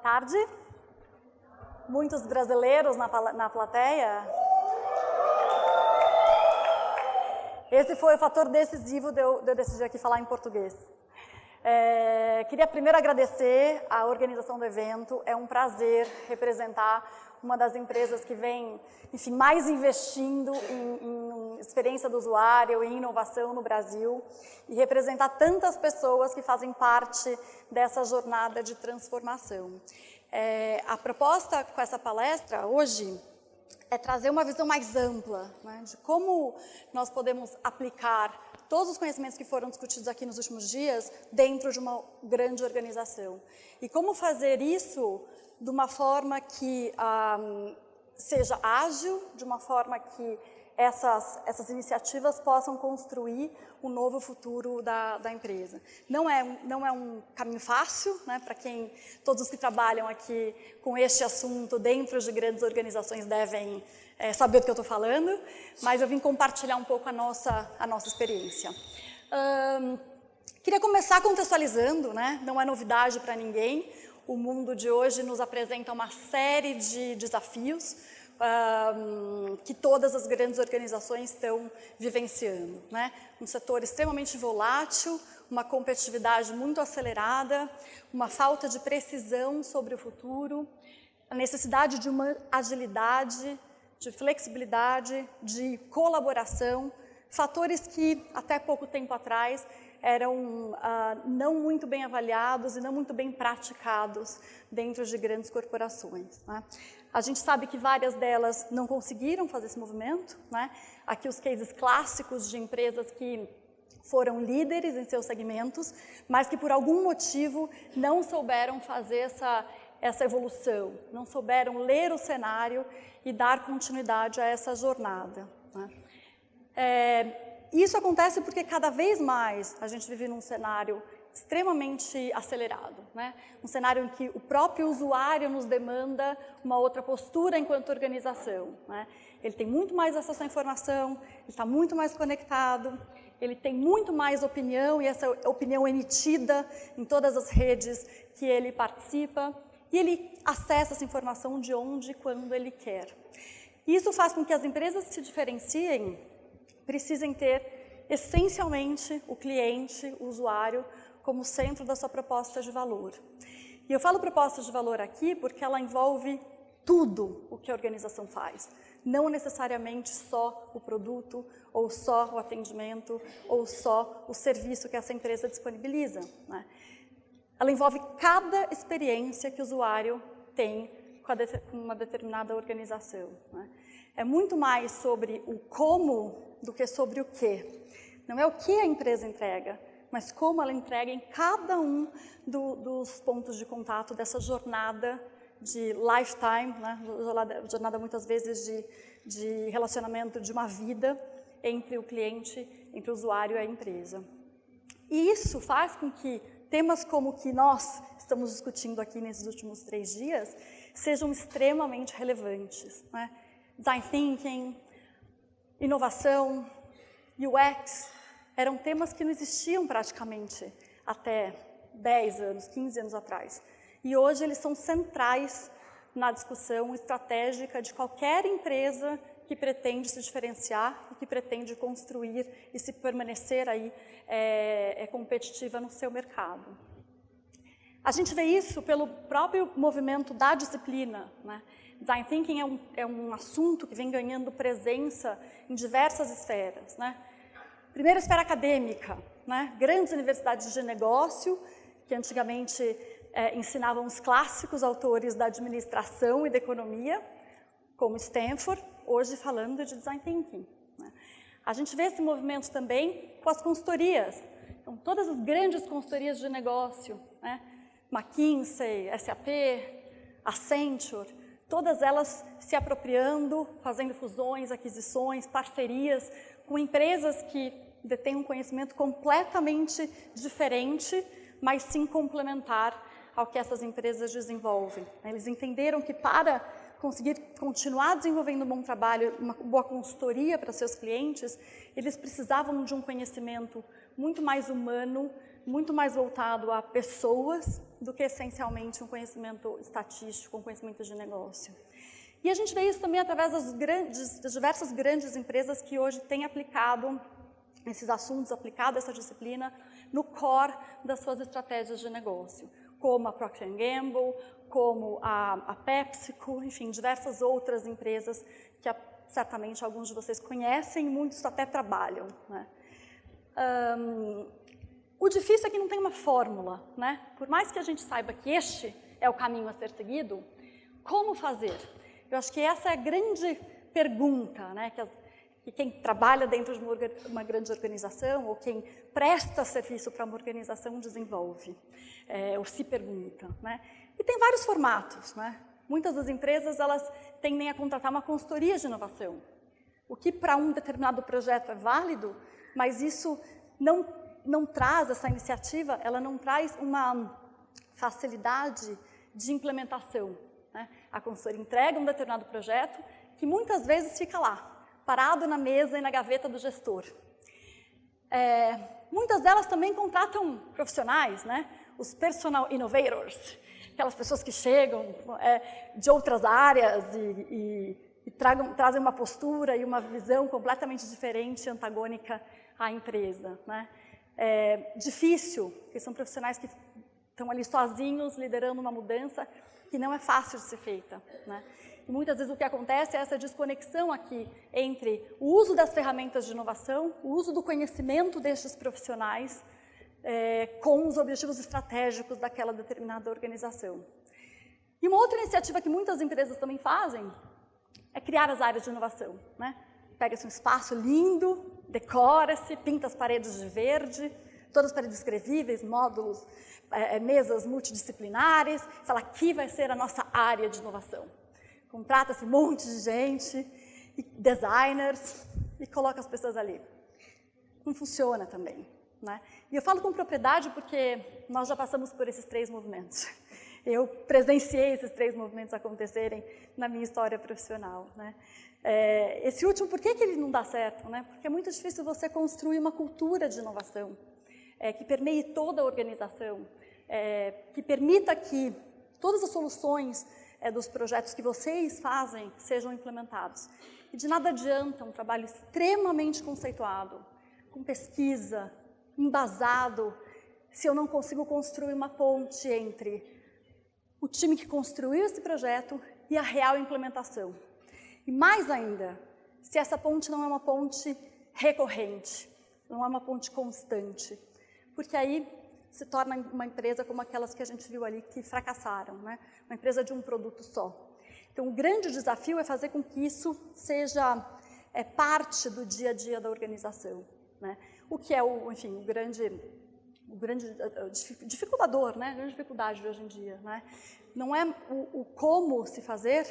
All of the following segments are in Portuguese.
tarde. Muitos brasileiros na plateia. Esse foi o fator decisivo de eu decidir aqui falar em português. Queria primeiro agradecer a organização do evento. É um prazer representar uma das empresas que vem, enfim, mais investindo em experiência do usuário, em inovação no Brasil, e representar tantas pessoas que fazem parte dessa jornada de transformação. A proposta com essa palestra hoje é trazer uma visão mais ampla, né, de como nós podemos aplicar todos os conhecimentos que foram discutidos aqui nos últimos dias dentro de uma grande organização. E como fazer isso de uma forma que seja ágil, de uma forma que essas iniciativas possam construir um novo futuro da empresa. Não é um caminho fácil, né, para todos os que trabalham aqui com este assunto dentro de grandes organizações devem saber do que eu estou falando, mas eu vim compartilhar um pouco a nossa experiência. Queria começar contextualizando, né, não é novidade para ninguém, o mundo de hoje nos apresenta uma série de desafios que todas as grandes organizações estão vivenciando, né? Um setor extremamente volátil, uma competitividade muito acelerada, uma falta de precisão sobre o futuro, a necessidade de uma agilidade, de flexibilidade, de colaboração, fatores que até pouco tempo atrás eram não muito bem avaliados e não muito bem praticados dentro de grandes corporações, né? A gente sabe que várias delas não conseguiram fazer esse movimento, né? Aqui os cases clássicos de empresas que foram líderes em seus segmentos, mas que por algum motivo não souberam fazer essa evolução, não souberam ler o cenário e dar continuidade a essa jornada, né? Isso acontece porque cada vez mais a gente vive num cenário extremamente acelerado, né? Um cenário em que o próprio usuário nos demanda uma outra postura enquanto organização, né? Ele tem muito mais acesso à informação, ele está muito mais conectado, ele tem muito mais opinião e essa opinião emitida em todas as redes que ele participa e ele acessa essa informação de onde e quando ele quer. Isso faz com que as empresas que se diferenciem precisem ter essencialmente o cliente, o usuário, como centro da sua proposta de valor. E eu falo proposta de valor aqui porque ela envolve tudo o que a organização faz, não necessariamente só o produto, ou só o atendimento, ou só o serviço que essa empresa disponibiliza, né? Ela envolve cada experiência que o usuário tem com uma determinada organização, né? É muito mais sobre o como do que sobre o que. Não é o que a empresa entrega, mas como ela entrega em cada um dos pontos de contato dessa jornada de lifetime, né? Jornada muitas vezes de relacionamento de uma vida entre o cliente, entre o usuário e a empresa. E isso faz com que temas como o que nós estamos discutindo aqui nesses últimos 3 dias sejam extremamente relevantes, né? Design Thinking, inovação, UX, eram temas que não existiam praticamente até 10 anos, 15 anos atrás. E hoje eles são centrais na discussão estratégica de qualquer empresa que pretende se diferenciar e que pretende construir e se permanecer aí competitiva no seu mercado. A gente vê isso pelo próprio movimento da disciplina, né? Design Thinking é um assunto que vem ganhando presença em diversas esferas, né? Primeiro, a esfera acadêmica, né? Grandes universidades de negócio, que antigamente ensinavam os clássicos autores da administração e da economia, como Stanford, hoje falando de Design Thinking, né? A gente vê esse movimento também com as consultorias. Então, todas as grandes consultorias de negócio, né? McKinsey, SAP, Accenture, todas elas se apropriando, fazendo fusões, aquisições, parcerias com empresas que detêm um conhecimento completamente diferente, mas sim complementar ao que essas empresas desenvolvem. Eles entenderam que para conseguir continuar desenvolvendo um bom trabalho, uma boa consultoria para seus clientes, eles precisavam de um conhecimento muito mais humano muito mais voltado a pessoas do que essencialmente um conhecimento estatístico, um conhecimento de negócio. E a gente vê isso também através das diversas grandes empresas que hoje têm aplicado esses assuntos, aplicado essa disciplina no core das suas estratégias de negócio, como a Procter & Gamble, como a PepsiCo, enfim, diversas outras empresas que certamente alguns de vocês conhecem e muitos até trabalham, né? O difícil é que não tem uma fórmula, né? Por mais que a gente saiba que este é o caminho a ser seguido, como fazer? Eu acho que essa é a grande pergunta, né? Que quem trabalha dentro de uma grande organização ou quem presta serviço para uma organização desenvolve, ou se pergunta, né? E tem vários formatos, né? Muitas das empresas, elas tendem a contratar uma consultoria de inovação, o que para um determinado projeto é válido, mas isso não traz, essa iniciativa, ela não traz uma facilidade de implementação, né? A consultoria entrega um determinado projeto que muitas vezes fica lá, parado na mesa e na gaveta do gestor. Muitas delas também contratam profissionais, né? Os personal innovators, aquelas pessoas que chegam de outras áreas e trazem uma postura e uma visão completamente diferente, antagônica à empresa, né? Difícil, porque são profissionais que estão ali sozinhos, liderando uma mudança que não é fácil de ser feita, né? E muitas vezes o que acontece é essa desconexão aqui entre o uso das ferramentas de inovação, o uso do conhecimento destes profissionais com os objetivos estratégicos daquela determinada organização. E uma outra iniciativa que muitas empresas também fazem é criar as áreas de inovação, né? Pega-se um espaço lindo, decora-se, pinta as paredes de verde, todas as paredes escrevíveis, módulos, mesas multidisciplinares, fala, aqui vai ser a nossa área de inovação. Contrata-se um monte de gente, designers, e coloca as pessoas ali. Não funciona também, né? E eu falo com propriedade porque nós já passamos por esses 3 movimentos. Eu presenciei esses 3 movimentos acontecerem na minha história profissional, né? Esse último, por que ele não dá certo, né? Porque é muito difícil você construir uma cultura de inovação que permeie toda a organização, que permita que todas as soluções dos projetos que vocês fazem sejam implementados. E de nada adianta um trabalho extremamente conceituado, com pesquisa, embasado, se eu não consigo construir uma ponte entre o time que construiu esse projeto e a real implementação. E mais ainda, se essa ponte não é uma ponte recorrente, não é uma ponte constante, porque aí se torna uma empresa como aquelas que a gente viu ali que fracassaram, né? Uma empresa de um produto só. Então, o grande desafio é fazer com que isso seja parte do dia a dia da organização, né? O que é o grande dificultador, né? A grande dificuldade de hoje em dia, né? Não é o como se fazer,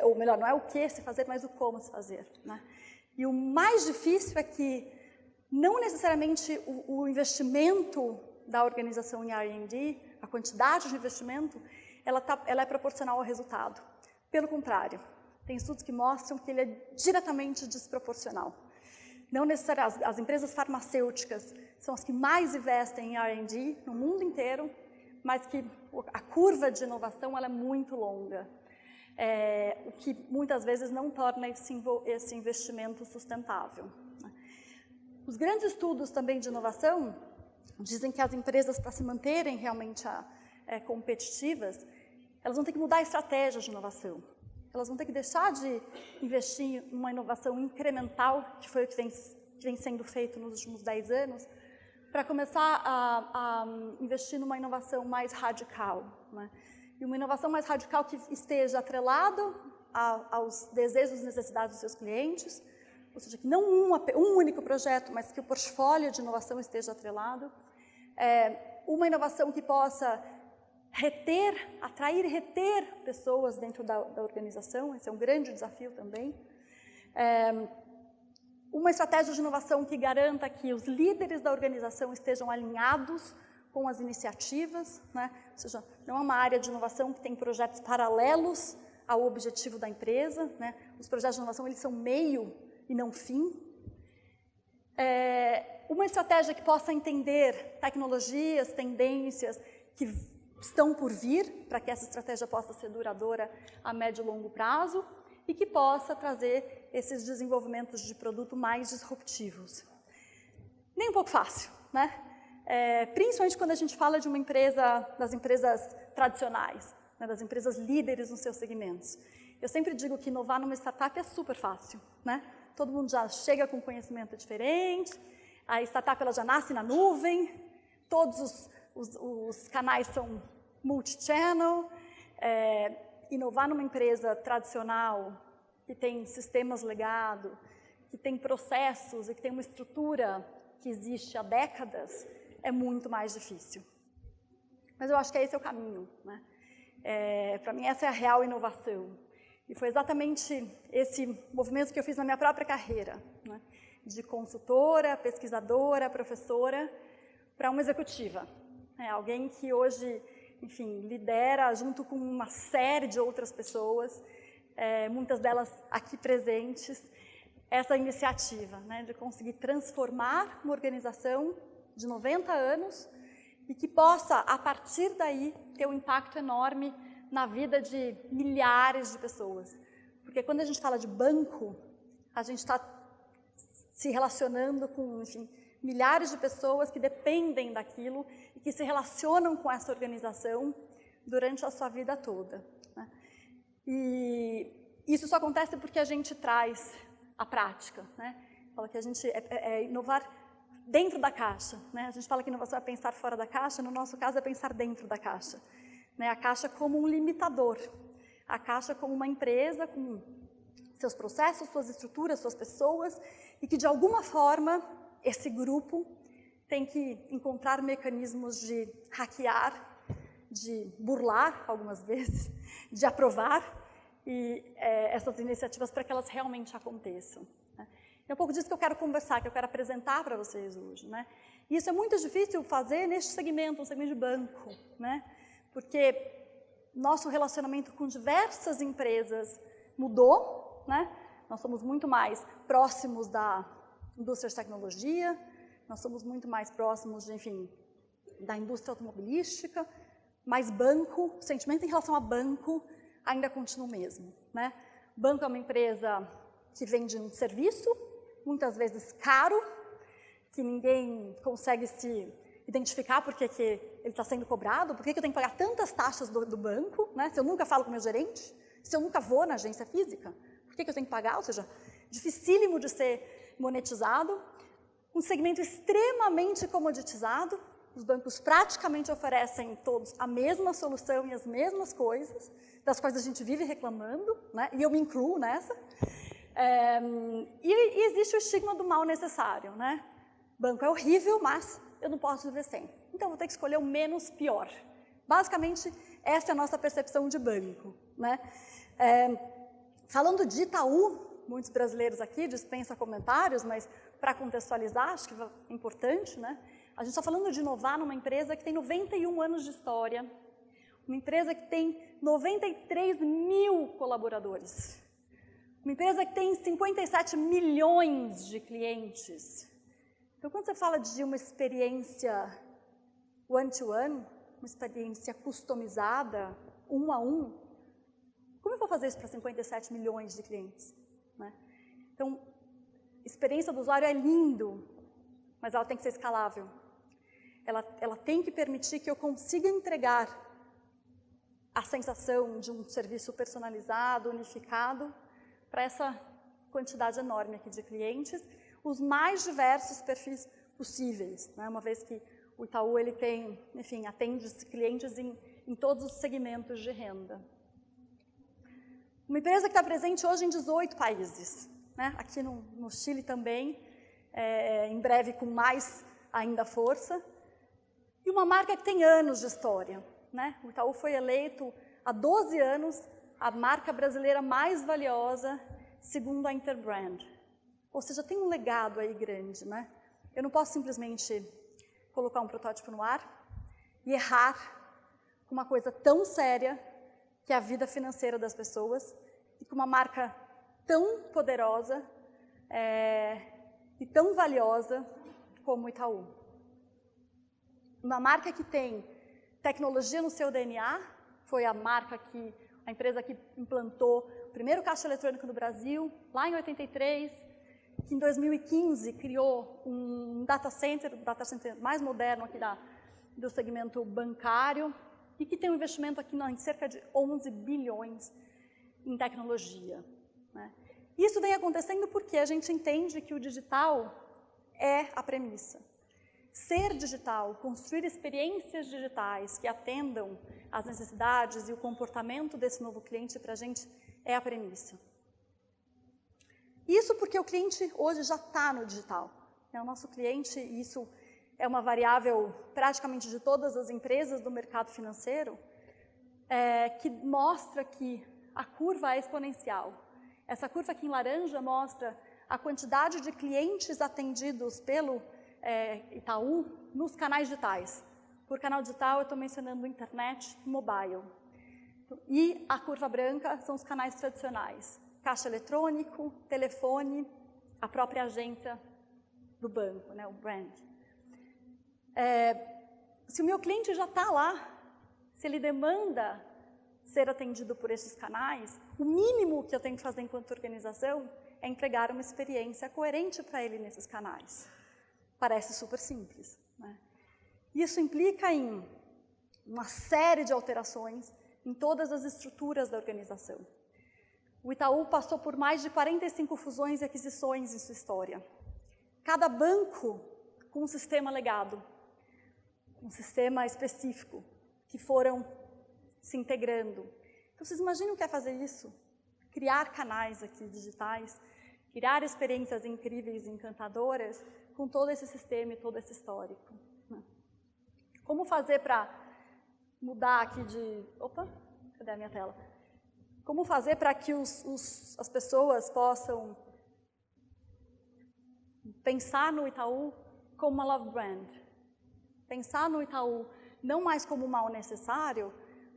ou melhor, não é o que se fazer, mas o como se fazer, né? E o mais difícil é que não necessariamente o investimento da organização em R&D, a quantidade de investimento, ela é proporcional ao resultado. Pelo contrário, tem estudos que mostram que ele é diretamente desproporcional. Não necessariamente, as empresas farmacêuticas são as que mais investem em R&D no mundo inteiro, mas que a curva de inovação ela é muito longa, o que muitas vezes não torna esse investimento sustentável. Os grandes estudos também de inovação dizem que as empresas, para se manterem realmente competitivas, elas vão ter que mudar a estratégia de inovação. Elas vão ter que deixar de investir em uma inovação incremental, que foi o que vem sendo feito nos últimos 10 anos, para começar a investir numa inovação mais radical, né? E uma inovação mais radical que esteja atrelada aos desejos e necessidades dos seus clientes, ou seja, que não um único projeto, mas que o portfólio de inovação esteja atrelado. Uma inovação que possa atrair e reter pessoas dentro da organização, esse é um grande desafio também. Uma estratégia de inovação que garanta que os líderes da organização estejam alinhados com as iniciativas, né? Ou seja, não é uma área de inovação que tem projetos paralelos ao objetivo da empresa, né? Os projetos de inovação eles são meio e não fim. uma estratégia que possa entender tecnologias, tendências que estão por vir, para que essa estratégia possa ser duradoura a médio e longo prazo, e que possa trazer esses desenvolvimentos de produto mais disruptivos. Nem um pouco fácil, né? Principalmente quando a gente fala de uma empresa, das empresas tradicionais, né, das empresas líderes nos seus segmentos. Eu sempre digo que inovar numa startup é super fácil, né? Todo mundo já chega com conhecimento diferente, a startup ela já nasce na nuvem, todos os canais são multi-channel. Inovar numa empresa tradicional que tem sistemas legado, que tem processos e que tem uma estrutura que existe há décadas, é muito mais difícil. Mas eu acho que esse é o caminho, né? Para mim, essa é a real inovação. E foi exatamente esse movimento que eu fiz na minha própria carreira, né? De consultora, pesquisadora, professora, para uma executiva. Alguém que hoje, enfim, lidera junto com uma série de outras pessoas, muitas delas aqui presentes, essa iniciativa, né, de conseguir transformar uma organização de 90 anos e que possa, a partir daí, ter um impacto enorme na vida de milhares de pessoas. Porque quando a gente fala de banco, a gente está se relacionando com, enfim, milhares de pessoas que dependem daquilo e que se relacionam com essa organização durante a sua vida toda, né? E isso só acontece porque a gente traz a prática, né? Fala que a gente inovar dentro da caixa, né? A gente fala que inovação é pensar fora da caixa, no nosso caso é pensar dentro da caixa, né? A caixa como um limitador, a caixa como uma empresa com seus processos, suas estruturas, suas pessoas, e que de alguma forma esse grupo tem que encontrar mecanismos de hackear, de burlar algumas vezes, de aprovar essas iniciativas para que elas realmente aconteçam, né? É um pouco disso que eu quero conversar, que eu quero apresentar para vocês hoje, né? E isso é muito difícil fazer neste segmento, um segmento de banco, né? Porque nosso relacionamento com diversas empresas mudou, né? Nós somos muito mais próximos da indústria de tecnologia, nós somos muito mais próximos, de, enfim, da indústria automobilística, mas banco, o sentimento em relação a banco ainda continua o mesmo, né? Banco é uma empresa que vende um serviço, muitas vezes caro, que ninguém consegue se identificar porque que ele está sendo cobrado, por que eu tenho que pagar tantas taxas do banco, né? Se eu nunca falo com o meu gerente, se eu nunca vou na agência física, por que eu tenho que pagar? Ou seja, dificílimo de ser monetizado, um segmento extremamente comoditizado, os bancos praticamente oferecem todos a mesma solução e as mesmas coisas, das quais a gente vive reclamando, né? E eu me incluo nessa. E existe o estigma do mal necessário, né? Banco é horrível, mas eu não posso viver sem. Então, vou ter que escolher o menos pior. Basicamente, essa é a nossa percepção de banco, né? Falando de Itaú, muitos brasileiros aqui dispensam comentários, mas para contextualizar, acho que é importante, né? A gente está falando de inovar numa empresa que tem 91 anos de história, uma empresa que tem 93 mil colaboradores, uma empresa que tem 57 milhões de clientes. Então, quando você fala de uma experiência one-to-one, uma experiência customizada, um a um, como eu vou fazer isso para 57 milhões de clientes, né? Então, experiência do usuário é lindo, mas ela tem que ser escalável. Ela tem que permitir que eu consiga entregar a sensação de um serviço personalizado, unificado, para essa quantidade enorme aqui de clientes, os mais diversos perfis possíveis, né? Uma vez que o Itaú ele tem, enfim, atende clientes em todos os segmentos de renda. Uma empresa que está presente hoje em 18 países, né? Aqui no Chile também, em breve com mais ainda força. E uma marca que tem anos de história, né? O Itaú foi eleito há 12 anos a marca brasileira mais valiosa, segundo a Interbrand. Ou seja, tem um legado aí grande, né? Eu não posso simplesmente colocar um protótipo no ar e errar com uma coisa tão séria que é a vida financeira das pessoas e com uma marca tão poderosa e tão valiosa como Itaú. Uma marca que tem tecnologia no seu DNA, foi a empresa que implantou o primeiro caixa eletrônico no Brasil, lá em 83, que em 2015 criou um data center, o data center mais moderno aqui do segmento bancário, e que tem um investimento aqui em cerca de 11 bilhões em tecnologia, né? Isso vem acontecendo porque a gente entende que o digital é a premissa. Ser digital, construir experiências digitais que atendam às necessidades e o comportamento desse novo cliente para a gente é a premissa. Isso porque o cliente hoje já está no digital. O nosso cliente, isso é uma variável praticamente de todas as empresas do mercado financeiro, que mostra que a curva é exponencial. Essa curva aqui em laranja mostra a quantidade de clientes atendidos pelo Itaú nos canais digitais. Por canal digital, eu estou mencionando internet e mobile. E a curva branca são os canais tradicionais. Caixa eletrônico, telefone, a própria agência do banco, né, o brand. Se o meu cliente já está lá, se ele demanda ser atendido por esses canais, o mínimo que eu tenho que fazer enquanto organização é entregar uma experiência coerente para ele nesses canais. Parece super simples, né? Isso implica em uma série de alterações em todas as estruturas da organização. O Itaú passou por mais de 45 fusões e aquisições em sua história. Cada banco com um sistema legado, um sistema específico, que foram se integrando. Então, vocês imaginam o que é fazer isso? Criar canais aqui digitais, criar experiências incríveis e encantadoras com todo esse sistema e todo esse histórico. Como fazer para mudar aqui de... Opa, cadê a minha tela? Como fazer para que as pessoas possam pensar no Itaú como uma love brand? Pensar no Itaú não mais como um mal necessário,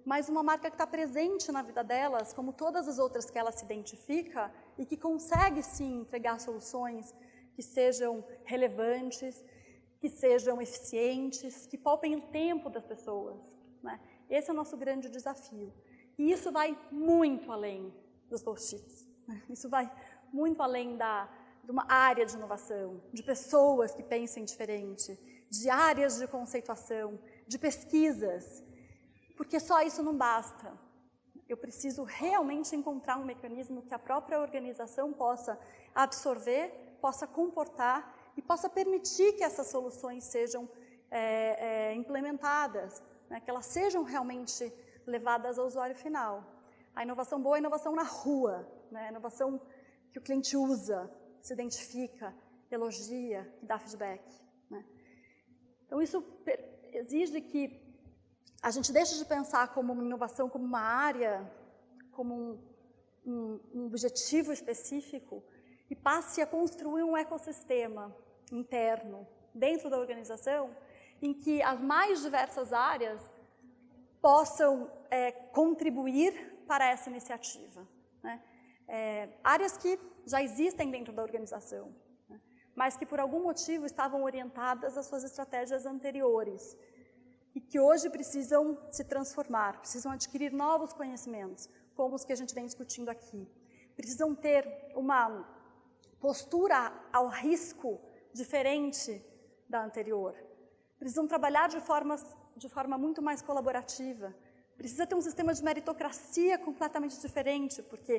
mas uma marca que está presente na vida delas, como todas as outras que ela se identifica e que consegue, sim, entregar soluções que sejam relevantes, que sejam eficientes, que poupem o tempo das pessoas, né? Esse é o nosso grande desafio. E isso vai muito além dos post-its, né? Isso vai muito além de uma área de inovação, de pessoas que pensem diferente, de áreas de conceituação, de pesquisas, porque só isso não basta. Eu preciso realmente encontrar um mecanismo que a própria organização possa absorver, possa comportar e possa permitir que essas soluções sejam implementadas, né, que elas sejam realmente levadas ao usuário final. A inovação boa é a inovação na rua, né, a inovação que o cliente usa, se identifica, elogia e dá feedback, né. Então, isso exige que a gente deixe de pensar como uma inovação, como uma área, como um objetivo específico, e passe a construir um ecossistema interno, dentro da organização, em que as mais diversas áreas possam contribuir para essa iniciativa, né? Áreas que já existem dentro da organização, né? Mas que por algum motivo estavam orientadas às suas estratégias anteriores e que hoje precisam se transformar, precisam adquirir novos conhecimentos, como os que a gente vem discutindo aqui. Precisam ter uma postura ao risco diferente da anterior. Precisam trabalhar de forma muito mais colaborativa. Precisa ter um sistema de meritocracia completamente diferente, porque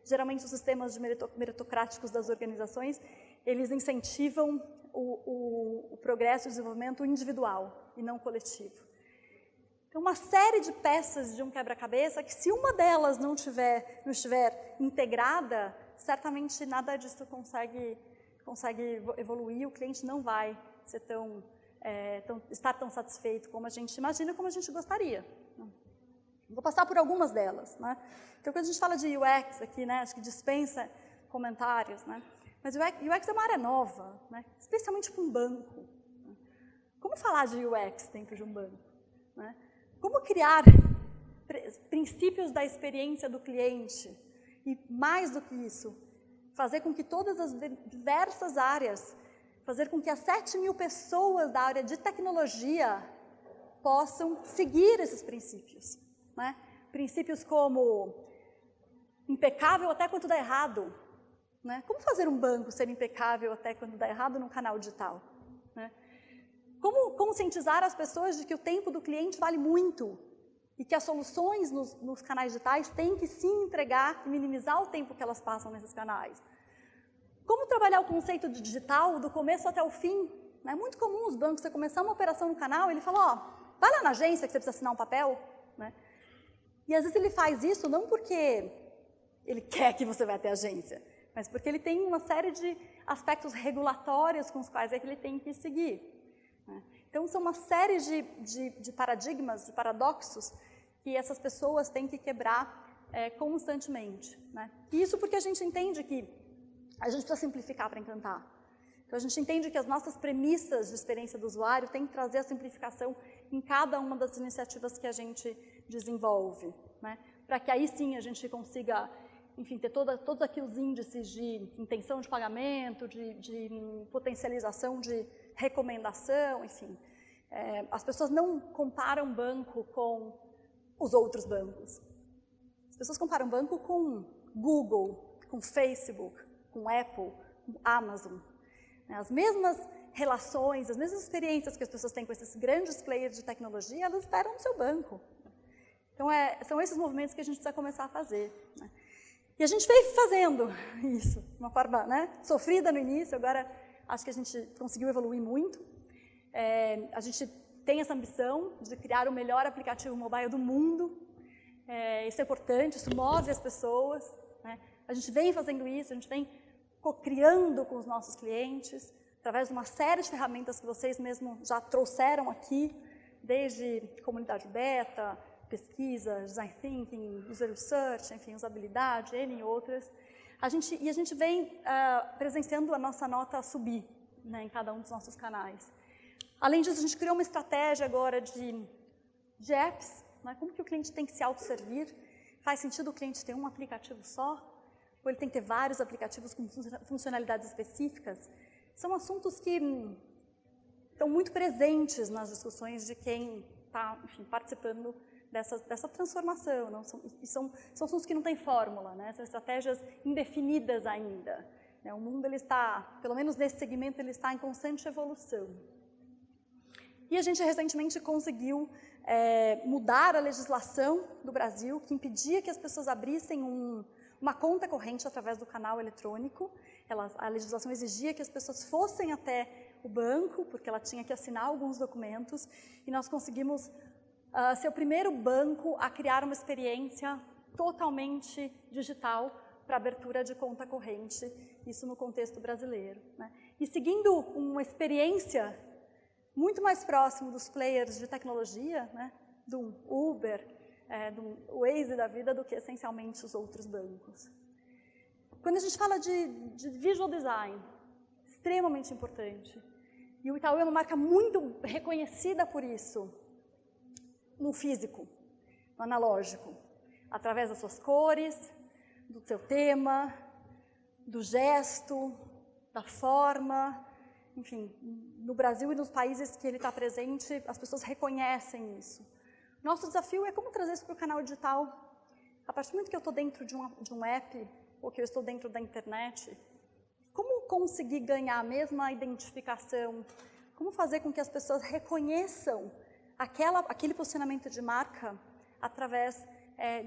geralmente os sistemas meritocráticos das organizações, eles incentivam o progresso e o desenvolvimento individual e não coletivo. Então, uma série de peças de um quebra-cabeça que, se uma delas não estiver integrada, certamente nada disso consegue evoluir, o cliente não vai ser estar tão satisfeito como a gente imagina, como a gente gostaria. Vou passar por algumas delas, né? Então, quando a gente fala de UX aqui, né, acho que dispensa comentários, né? Mas UX é uma área nova, né? Especialmente para um banco. Né? Como falar de UX dentro de um banco? Né? Como criar princípios da experiência do cliente? E mais do que isso, fazer com que todas as diversas áreas fazer com que as 7.000 pessoas da área de tecnologia possam seguir esses princípios, né? Princípios como impecável até quando dá errado, né? Como fazer um banco ser impecável até quando dá errado num canal digital, né? Como conscientizar as pessoas de que o tempo do cliente vale muito e que as soluções nos canais digitais têm que sim entregar e minimizar o tempo que elas passam nesses canais. Como trabalhar o conceito de digital do começo até o fim? É muito comum os bancos, você começar uma operação no canal, ele fala, ó, vai lá na agência que você precisa assinar um papel, né? E às vezes ele faz isso não porque ele quer que você vá até a agência, mas porque ele tem uma série de aspectos regulatórios com os quais é que ele tem que seguir, né? Então, são uma série de paradigmas, de paradoxos, que essas pessoas têm que quebrar constantemente, né? E isso porque a gente entende que a gente precisa simplificar para encantar. Então, a gente entende que as nossas premissas de experiência do usuário têm que trazer a simplificação em cada uma das iniciativas que a gente desenvolve, né? Para que aí sim a gente consiga, enfim, ter todos aqui os índices de intenção de pagamento, de potencialização de recomendação, enfim. As pessoas não comparam banco com os outros bancos. As pessoas comparam banco com Google, com Facebook, com Apple, com Amazon. As mesmas relações, as mesmas experiências que as pessoas têm com esses grandes players de tecnologia, elas esperam no seu banco. Então, são esses movimentos que a gente precisa começar a fazer, né? E a gente veio fazendo isso, de uma forma, né, sofrida no início, agora acho que a gente conseguiu evoluir muito. A gente tem essa ambição de criar o melhor aplicativo mobile do mundo. Isso é importante, isso move as pessoas, né? A gente vem fazendo isso, a gente vem co-criando com os nossos clientes, através de uma série de ferramentas que vocês mesmos já trouxeram aqui, desde comunidade beta, pesquisa, design thinking, user research, enfim, usabilidade, N outras. A gente vem presenciando a nossa nota subir, né, em cada um dos nossos canais. Além disso, a gente criou uma estratégia agora de apps, né, como que o cliente tem que se autosservir. Faz sentido o cliente ter um aplicativo só? Ou ele tem que ter vários aplicativos com funcionalidades específicas? São assuntos que estão muito presentes nas discussões de quem está, participando dessa transformação. Não? São assuntos que não têm fórmula, né? São estratégias indefinidas ainda, né? O mundo, ele está, pelo menos nesse segmento, ele está em constante evolução. E a gente recentemente conseguiu mudar a legislação do Brasil, que impedia que as pessoas abrissem uma conta corrente através do canal eletrônico. A legislação exigia que as pessoas fossem até o banco, porque ela tinha que assinar alguns documentos, e nós conseguimos ser o primeiro banco a criar uma experiência totalmente digital para abertura de conta corrente, isso no contexto brasileiro, né? E seguindo uma experiência muito mais próximo dos players de tecnologia, né, do Uber, do Waze da vida, do que essencialmente os outros bancos. Quando a gente fala de visual design, extremamente importante, e o Itaú é uma marca muito reconhecida por isso, no físico, no analógico, através das suas cores, do seu tema, do gesto, da forma, enfim, no Brasil e nos países que ele está presente, as pessoas reconhecem isso. Nosso desafio é como trazer isso para o canal digital. A partir do momento que eu estou dentro de um app, ou que eu estou dentro da internet, como conseguir ganhar a mesma identificação? Como fazer com que as pessoas reconheçam aquele posicionamento de marca através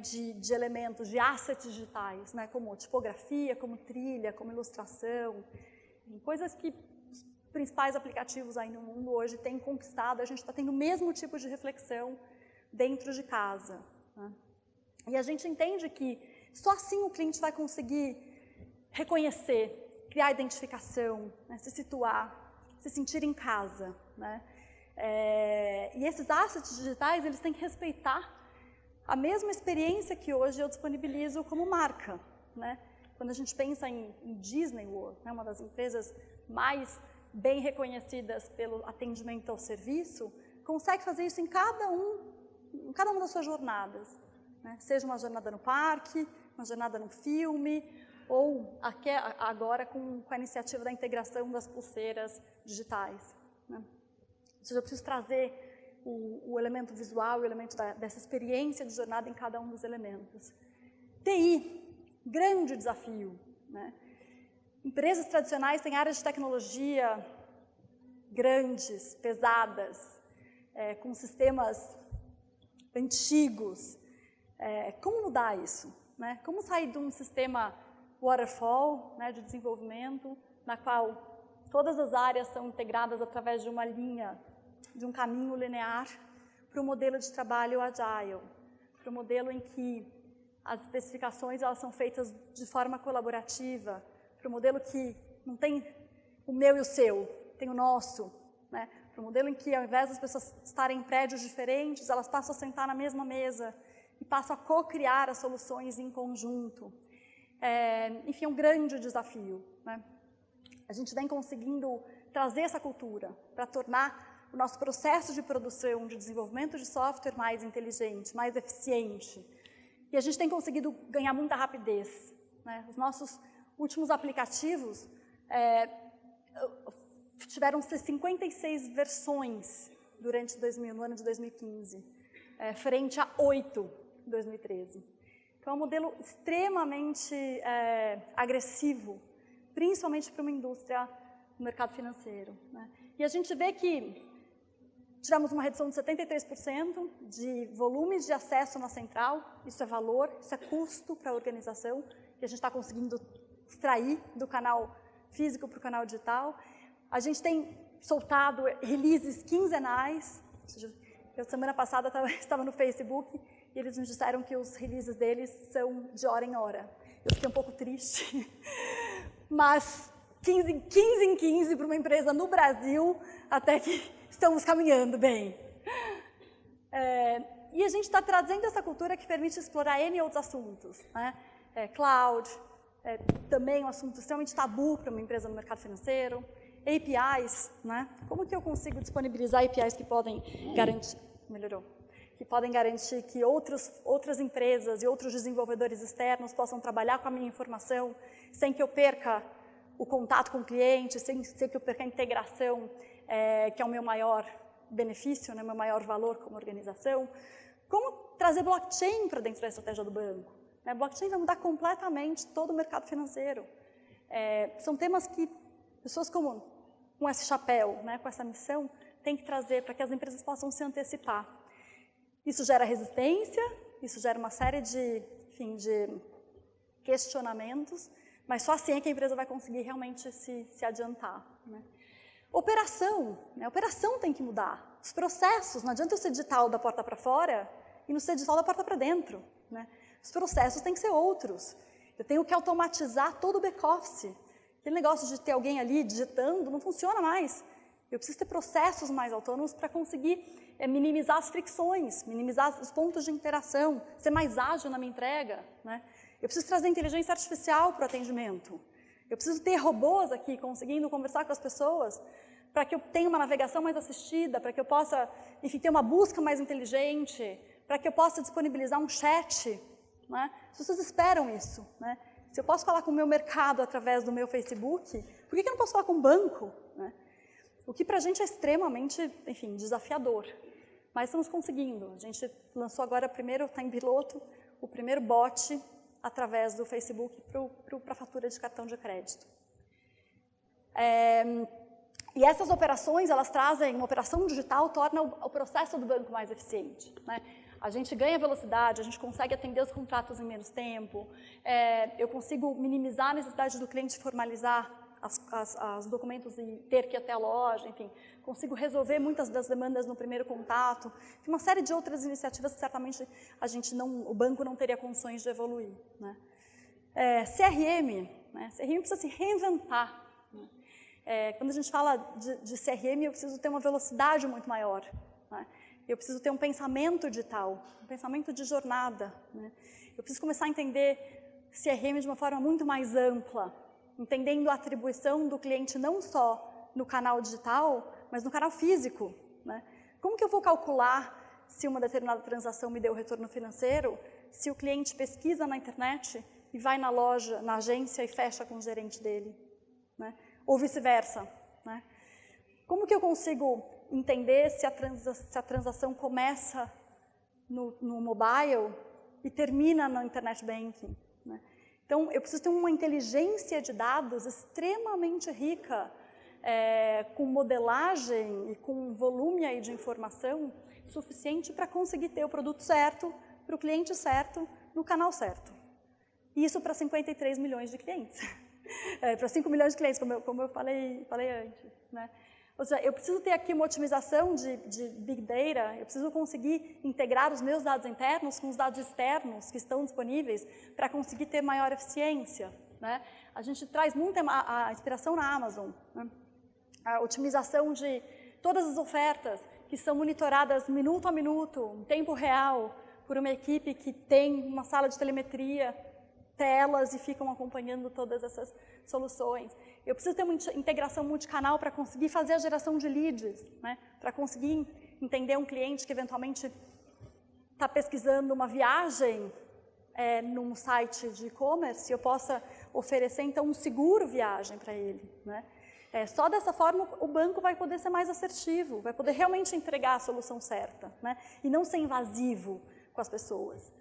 de elementos, de assets digitais, né, como tipografia, como trilha, como ilustração, coisas que os principais aplicativos aí no mundo hoje têm conquistado. A gente está tendo o mesmo tipo de reflexão dentro de casa, né? E a gente entende que só assim o cliente vai conseguir reconhecer, criar identificação, né, se situar, se sentir em casa, né? E esses assets digitais, eles têm que respeitar a mesma experiência que hoje eu disponibilizo como marca, né? Quando a gente pensa em Disney World, né, uma das empresas mais bem reconhecidas pelo atendimento ao serviço, consegue fazer isso em cada uma das suas jornadas, né? Seja uma jornada no parque, uma jornada no filme, ou agora com a iniciativa da integração das pulseiras digitais, né? Ou seja, eu preciso trazer o elemento visual, o elemento dessa experiência de jornada em cada um dos elementos. TI, grande desafio, né? Empresas tradicionais têm áreas de tecnologia grandes, pesadas, com sistemas antigos. Como mudar isso, né? Como sair de um sistema waterfall, né, de desenvolvimento, na qual todas as áreas são integradas através de uma linha, de um caminho linear, para o modelo de trabalho agile, para o modelo em que as especificações elas são feitas de forma colaborativa, para o modelo que não tem o meu e o seu, tem o nosso, né? Para o modelo em que, ao invés das pessoas estarem em prédios diferentes, elas passam a sentar na mesma mesa e passam a co-criar as soluções em conjunto. Enfim, é um grande desafio, né? A gente vem conseguindo trazer essa cultura para tornar o nosso processo de produção, de desenvolvimento de software mais inteligente, mais eficiente. E a gente tem conseguido ganhar muita rapidez, né? Os nossos últimos aplicativos tiveram 56 versões no ano de 2015, frente a 8 em 2013. Então, é um modelo extremamente agressivo, principalmente para uma indústria no mercado financeiro, né? E a gente vê que tivemos uma redução de 73% de volumes de acesso na central, isso é valor, isso é custo para a organização, que a gente está conseguindo extrair do canal físico para o canal digital. A gente tem soltado releases quinzenais, ou seja, eu semana passada estava no Facebook e eles nos disseram que os releases deles são de hora em hora. Eu fiquei um pouco triste, mas 15 em 15 para uma empresa no Brasil, até que estamos caminhando bem. E a gente está trazendo essa cultura que permite explorar N outros assuntos, né? Cloud, também um assunto extremamente tabu para uma empresa no mercado financeiro. APIs, né? Como que eu consigo disponibilizar APIs que podem garantir... Melhorou. Que podem garantir que outras empresas e outros desenvolvedores externos possam trabalhar com a minha informação sem que eu perca o contato com o cliente, sem que eu perca a integração, que é o meu maior benefício, né, meu maior valor como organização. Como trazer blockchain para dentro da estratégia do banco? Né? Blockchain vai mudar completamente todo o mercado financeiro. São temas que pessoas com esse chapéu, né, com essa missão, têm que trazer para que as empresas possam se antecipar. Isso gera resistência, isso gera uma série de questionamentos, mas só assim é que a empresa vai conseguir realmente se adiantar, né? Operação, né? Operação tem que mudar. Os processos, não adianta eu ser digital da porta para fora e não ser digital da porta para dentro, né? Os processos têm que ser outros. Eu tenho que automatizar todo o back-office. Aquele negócio de ter alguém ali digitando não funciona mais. Eu preciso ter processos mais autônomos para conseguir minimizar as fricções, minimizar os pontos de interação, ser mais ágil na minha entrega, né? Eu preciso trazer inteligência artificial para o atendimento. Eu preciso ter robôs aqui conseguindo conversar com as pessoas para que eu tenha uma navegação mais assistida, para que eu possa, enfim, ter uma busca mais inteligente, para que eu possa disponibilizar um chat, né? As pessoas esperam isso, né? Se eu posso falar com o meu mercado através do meu Facebook, por que eu não posso falar com o banco, né? O que para a gente é extremamente, enfim, desafiador. Mas estamos conseguindo. A gente lançou agora primeiro, está em piloto, o primeiro bot através do Facebook para a fatura de cartão de crédito. E essas operações, elas trazem, uma operação digital torna o processo do banco mais eficiente, né? A gente ganha velocidade, a gente consegue atender os contratos em menos tempo, eu consigo minimizar a necessidade do cliente formalizar os documentos e ter que ir até a loja, enfim, consigo resolver muitas das demandas no primeiro contato. Tem uma série de outras iniciativas que certamente o banco não teria condições de evoluir, né? CRM, né? CRM precisa se reinventar, né? Quando a gente fala de CRM, eu preciso ter uma velocidade muito maior, né? Eu preciso ter um pensamento digital, um pensamento de jornada, né? Eu preciso começar a entender CRM de uma forma muito mais ampla, entendendo a atribuição do cliente não só no canal digital, mas no canal físico, né? Como que eu vou calcular se uma determinada transação me deu retorno financeiro, se o cliente pesquisa na internet e vai na loja, na agência e fecha com o gerente dele, né? Ou vice-versa, né? Como que eu consigo entender se a transação começa no mobile e termina no internet banking, né? Então, eu preciso ter uma inteligência de dados extremamente rica, com modelagem e com volume aí de informação suficiente para conseguir ter o produto certo, para o cliente certo, no canal certo. Isso para 53 milhões de clientes. Para 5 milhões de clientes, como eu falei antes, né? Ou seja, eu preciso ter aqui uma otimização de Big Data, eu preciso conseguir integrar os meus dados internos com os dados externos que estão disponíveis para conseguir ter maior eficiência, né? A gente traz muito a inspiração na Amazon, né? A otimização de todas as ofertas que são monitoradas minuto a minuto, em tempo real, por uma equipe que tem uma sala de telemetria, telas e ficam acompanhando todas essas soluções. Eu preciso ter uma integração multicanal para conseguir fazer a geração de leads, né? Para conseguir entender um cliente que eventualmente está pesquisando uma viagem num site de e-commerce e eu possa oferecer, então, um seguro viagem para ele, né? Só dessa forma o banco vai poder ser mais assertivo, vai poder realmente entregar a solução certa, né? E não ser invasivo com as pessoas.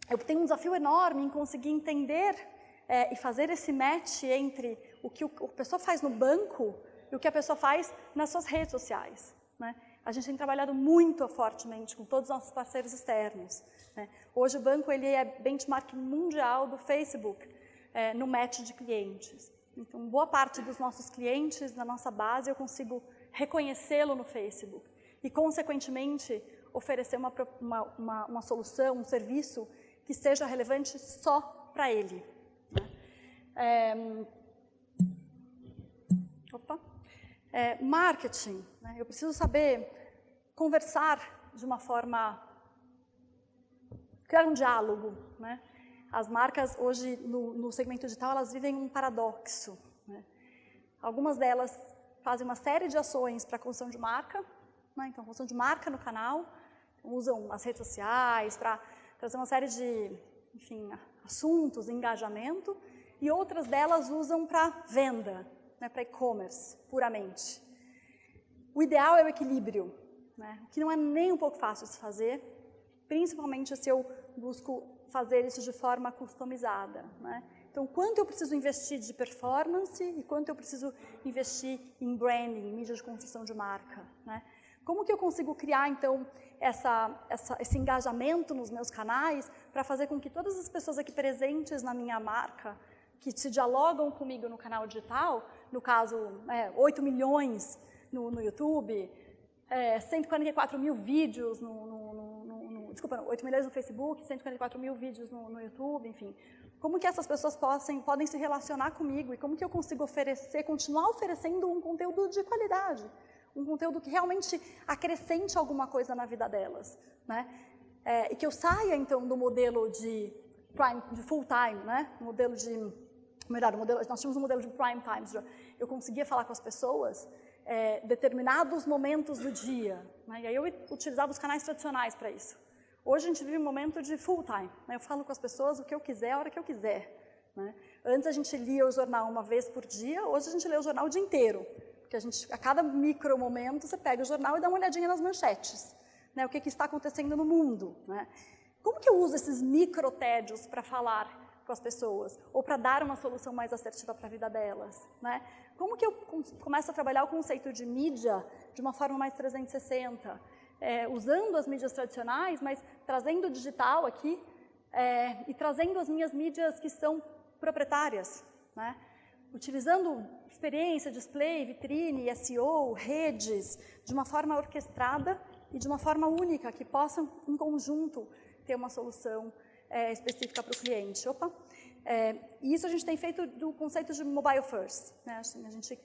Eu tenho um desafio enorme em conseguir entender e fazer esse match entre o que a pessoa faz no banco e o que a pessoa faz nas suas redes sociais, né? A gente tem trabalhado muito fortemente com todos os nossos parceiros externos, né? Hoje o banco ele é benchmark mundial do Facebook no match de clientes. Então, boa parte dos nossos clientes, na nossa base, eu consigo reconhecê-lo no Facebook e, consequentemente, oferecer uma solução, um serviço que seja relevante só para ele, né? Marketing, né? Eu preciso saber conversar de uma forma, criar um diálogo, né? As marcas hoje no segmento digital elas vivem um paradoxo, né? Algumas delas fazem uma série de ações para a construção de marca, né? Então construção de marca no canal, usam as redes sociais para trazer uma série de, enfim, assuntos, engajamento, e outras delas usam para venda, né? Para e-commerce puramente. O ideal é o equilíbrio, né? O que não é nem um pouco fácil de se fazer, principalmente se eu busco fazer isso de forma customizada, né? Então, quanto eu preciso investir de performance e quanto eu preciso investir em branding, em mídia de construção de marca, né? Como que eu consigo criar, então, esse engajamento nos meus canais para fazer com que todas as pessoas aqui presentes na minha marca, que se dialogam comigo no canal digital, no caso, 8 milhões no YouTube, 144 mil vídeos desculpa, 8 milhões no Facebook, 144 mil vídeos no YouTube, enfim. Como que essas pessoas podem se relacionar comigo e como que eu consigo continuar oferecendo um conteúdo de qualidade, um conteúdo que realmente acrescente alguma coisa na vida delas, né? E que eu saia, então, do modelo de full time, né? Nós tínhamos um modelo de prime time, eu conseguia falar com as pessoas determinados momentos do dia, né? E aí eu utilizava os canais tradicionais para isso. Hoje a gente vive um momento de full time, né? Eu falo com as pessoas o que eu quiser, a hora que eu quiser, né? Antes a gente lia o jornal uma vez por dia, hoje a gente lê o jornal o dia inteiro, porque a cada micro momento você pega o jornal e dá uma olhadinha nas manchetes, né? O que está acontecendo no mundo, né? Como que eu uso esses micro tédios para falar com as pessoas, ou para dar uma solução mais assertiva para a vida delas, né? Como que eu começo a trabalhar o conceito de mídia de uma forma mais 360, usando as mídias tradicionais, mas trazendo o digital aqui, e trazendo as minhas mídias que são proprietárias, né? Utilizando experiência, display, vitrine, SEO, redes, de uma forma orquestrada e de uma forma única, que possam, em conjunto, ter uma solução específica para o cliente. E isso a gente tem feito do conceito de mobile first, né? Assim, a gente,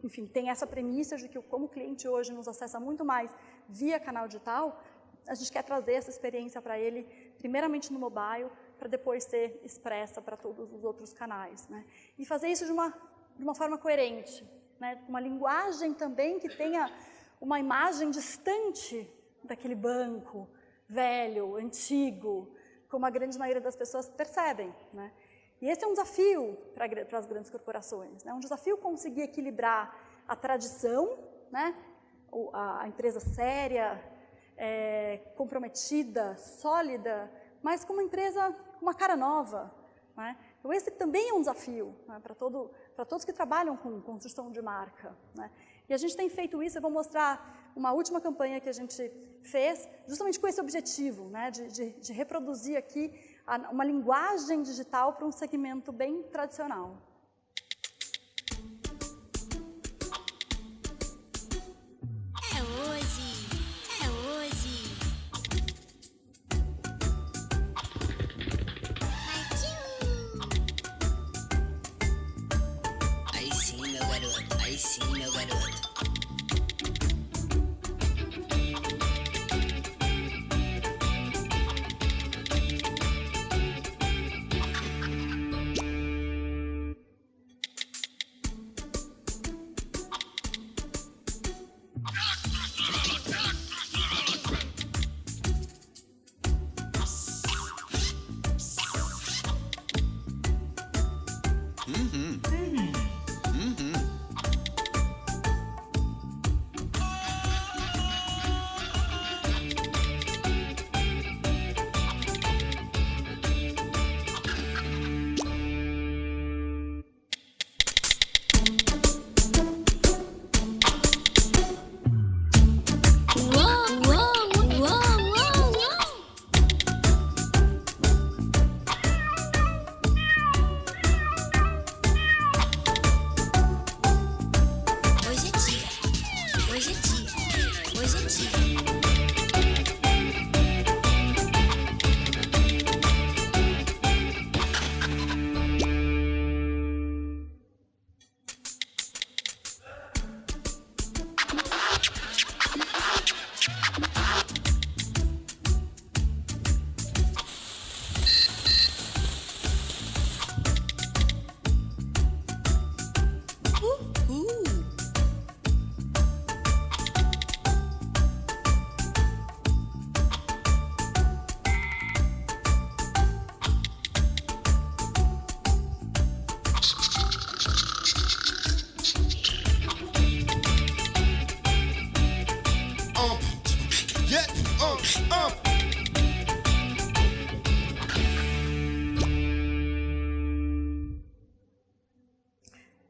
enfim, tem essa premissa de que como o cliente hoje nos acessa muito mais via canal digital, a gente quer trazer essa experiência para ele, primeiramente no mobile, para depois ser expressa para todos os outros canais, né? E fazer isso de uma forma coerente, né? Uma linguagem também que tenha uma imagem distante daquele banco velho, antigo, como a grande maioria das pessoas percebem, né? E esse é um desafio para as grandes corporações, né? Um desafio conseguir equilibrar a tradição, né? A empresa séria, comprometida, sólida, mas com uma empresa com uma cara nova, né? Então esse também é um desafio, né? para todos que trabalham com construção de marca, né? E a gente tem feito isso. Eu vou mostrar uma última campanha que a gente fez, justamente com esse objetivo, né? de reproduzir aqui uma linguagem digital para um segmento bem tradicional. Aí sim, meu garoto.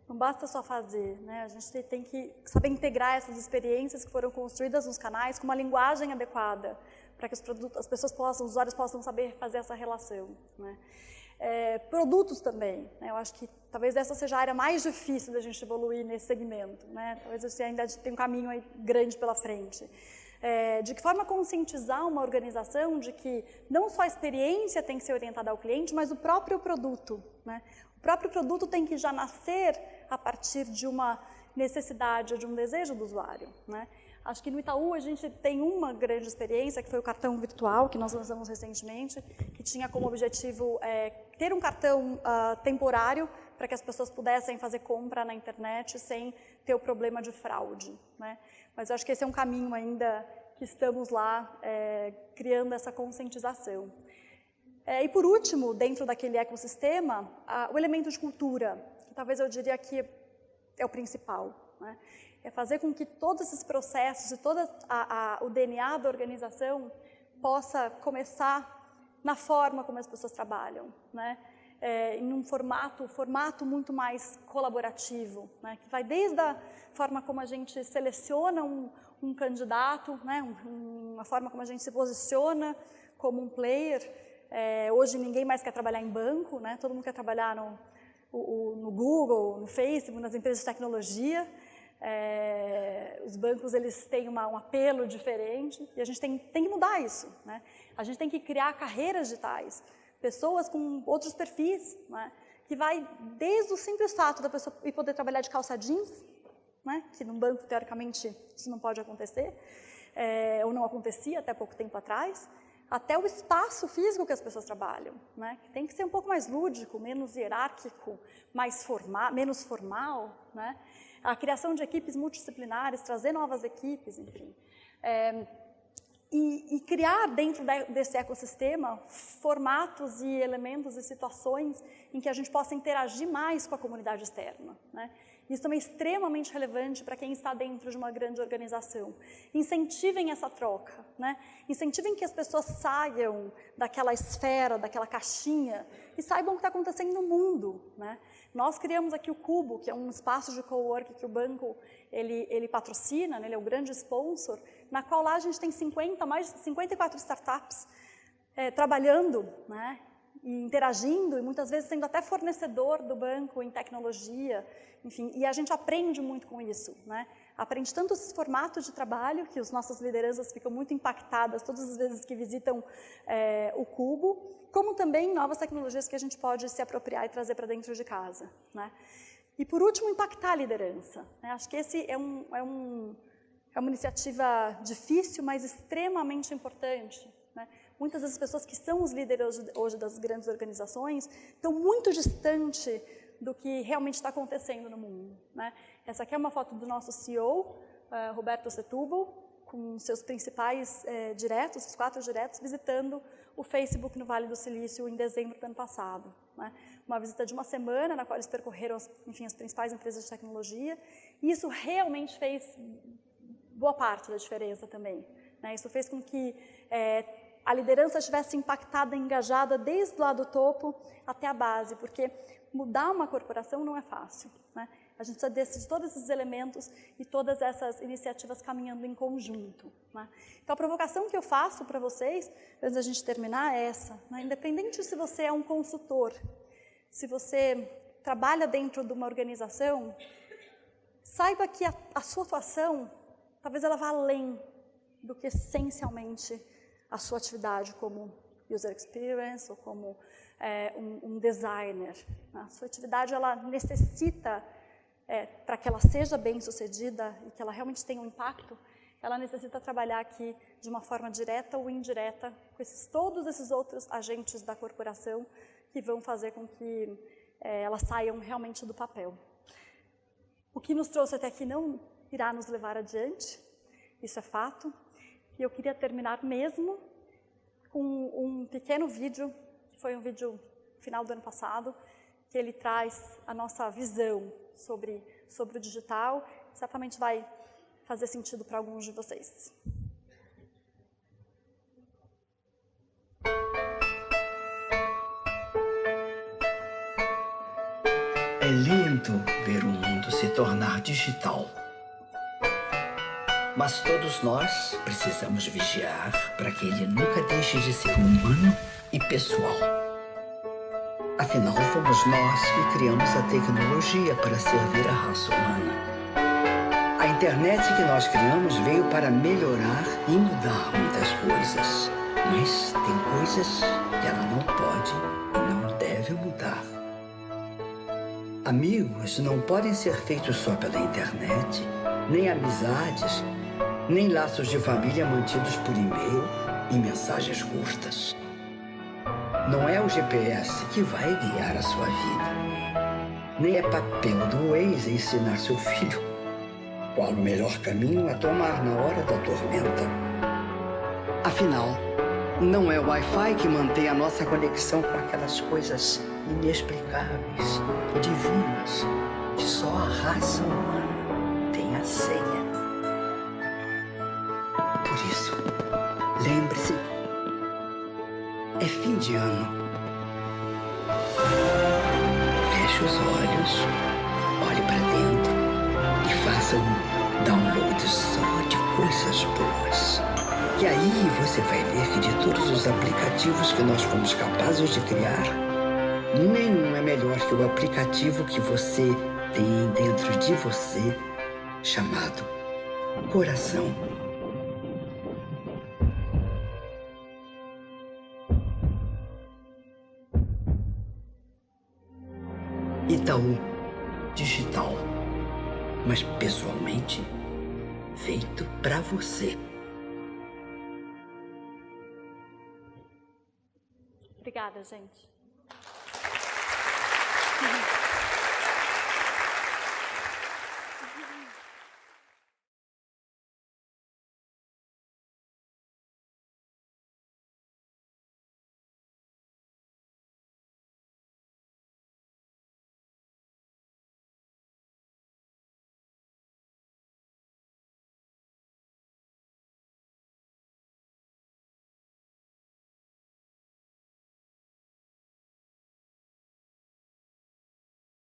Não basta só fazer, né? A gente tem que saber integrar essas experiências que foram construídas nos canais com uma linguagem adequada para que as pessoas possam, os usuários possam saber fazer essa relação, né? Produtos também, né? Eu acho que talvez essa seja a área mais difícil da gente evoluir nesse segmento, né? Talvez você ainda tenha um caminho aí grande pela frente. De que forma conscientizar uma organização de que não só a experiência tem que ser orientada ao cliente, mas o próprio produto, né? O próprio produto tem que já nascer a partir de uma necessidade ou de um desejo do usuário, né? Acho que no Itaú a gente tem uma grande experiência, que foi o cartão virtual, que nós lançamos recentemente, que tinha como objetivo ter um cartão temporário para que as pessoas pudessem fazer compra na internet sem ter o problema de fraude, né? Mas eu acho que esse é um caminho ainda que estamos lá criando essa conscientização. E por último, dentro daquele ecossistema, o elemento de cultura, que talvez eu diria que é o principal, né? É fazer com que todos esses processos e todo o DNA da organização possa começar na forma como as pessoas trabalham, né? Em um formato muito mais colaborativo, né? Que vai desde a forma como a gente seleciona um candidato, né? Uma forma como a gente se posiciona como um player. Hoje ninguém mais quer trabalhar em banco, né? Todo mundo quer trabalhar no Google, no Facebook, nas empresas de tecnologia. Os bancos eles têm um apelo diferente e a gente tem que mudar isso, né? A gente tem que criar carreiras digitais, pessoas com outros perfis, né? Que vai desde o simples fato da pessoa ir poder trabalhar de calça jeans, né? Que num banco teoricamente isso não pode acontecer, ou não acontecia até pouco tempo atrás, até o espaço físico que as pessoas trabalham, né? Que tem que ser um pouco mais lúdico, menos hierárquico, menos formal, né? A criação de equipes multidisciplinares, trazer novas equipes, enfim. e criar dentro desse ecossistema formatos e elementos e situações em que a gente possa interagir mais com a comunidade externa, né? Isso também é extremamente relevante para quem está dentro de uma grande organização. Incentivem essa troca, né? Incentivem que as pessoas saiam daquela esfera, daquela caixinha e saibam o que está acontecendo no mundo, né? Nós criamos aqui o Cubo, que é um espaço de coworking que o banco ele patrocina, né? Ele é o grande sponsor, na qual lá a gente tem mais de 54 startups trabalhando, né? E interagindo, e muitas vezes sendo até fornecedor do banco em tecnologia, enfim, e a gente aprende muito com isso, né? Aprende tanto esses formatos de trabalho, que as nossas lideranças ficam muito impactadas todas as vezes que visitam o Cubo, como também novas tecnologias que a gente pode se apropriar e trazer para dentro de casa, né? E por último, impactar a liderança, né? Acho que esse é uma iniciativa difícil, mas extremamente importante, né? Muitas das pessoas que são os líderes hoje das grandes organizações estão muito distante do que realmente está acontecendo no mundo, né? Essa aqui é uma foto do nosso CEO, Roberto Setúbal, com seus principais diretos, os 4 diretos, visitando o Facebook no Vale do Silício em dezembro do ano passado, né? Uma visita de uma semana, na qual eles percorreram as principais empresas de tecnologia, e isso realmente fez boa parte da diferença também, né? Isso fez com que a liderança estivesse impactada, engajada desde lá do topo até a base, porque mudar uma corporação não é fácil, né? A gente precisa de todos esses elementos e todas essas iniciativas caminhando em conjunto, né? Então, a provocação que eu faço para vocês, antes da gente terminar, é essa, né? Independente se você é um consultor, se você trabalha dentro de uma organização, saiba que a sua atuação, talvez ela vá além do que essencialmente a sua atividade como user experience ou como um designer. A sua atividade, ela necessita, para que ela seja bem-sucedida e que ela realmente tenha um impacto, ela necessita trabalhar aqui de uma forma direta ou indireta com todos esses outros agentes da corporação que vão fazer com que elas saiam realmente do papel. O que nos trouxe até aqui não irá nos levar adiante, isso é fato. E eu queria terminar mesmo com um pequeno vídeo, que foi um vídeo final do ano passado, que ele traz a nossa visão sobre o digital. Certamente vai fazer sentido para alguns de vocês. É lindo ver o mundo se tornar digital. Mas todos nós precisamos vigiar para que ele nunca deixe de ser humano e pessoal. Afinal, fomos nós que criamos a tecnologia para servir a raça humana. A internet que nós criamos veio para melhorar e mudar muitas coisas. Mas tem coisas que ela não pode e não deve mudar. Amigos não podem ser feitos só pela internet, nem amizades, nem laços de família mantidos por e-mail e mensagens curtas. Não é o GPS que vai guiar a sua vida. Nem é papel do Waze ensinar seu filho qual o melhor caminho a tomar na hora da tormenta. Afinal, não é o Wi-Fi que mantém a nossa conexão com aquelas coisas inexplicáveis e divinas que só a raça humana tem a senha. Por isso, lembre-se, é fim de ano. Feche os olhos, olhe para dentro e faça um download só de coisas boas. E aí você vai ver que de todos os aplicativos que nós fomos capazes de criar, nenhum é melhor que o aplicativo que você tem dentro de você, chamado Coração. Itaú Digital, mas pessoalmente feito para você. Obrigada, gente.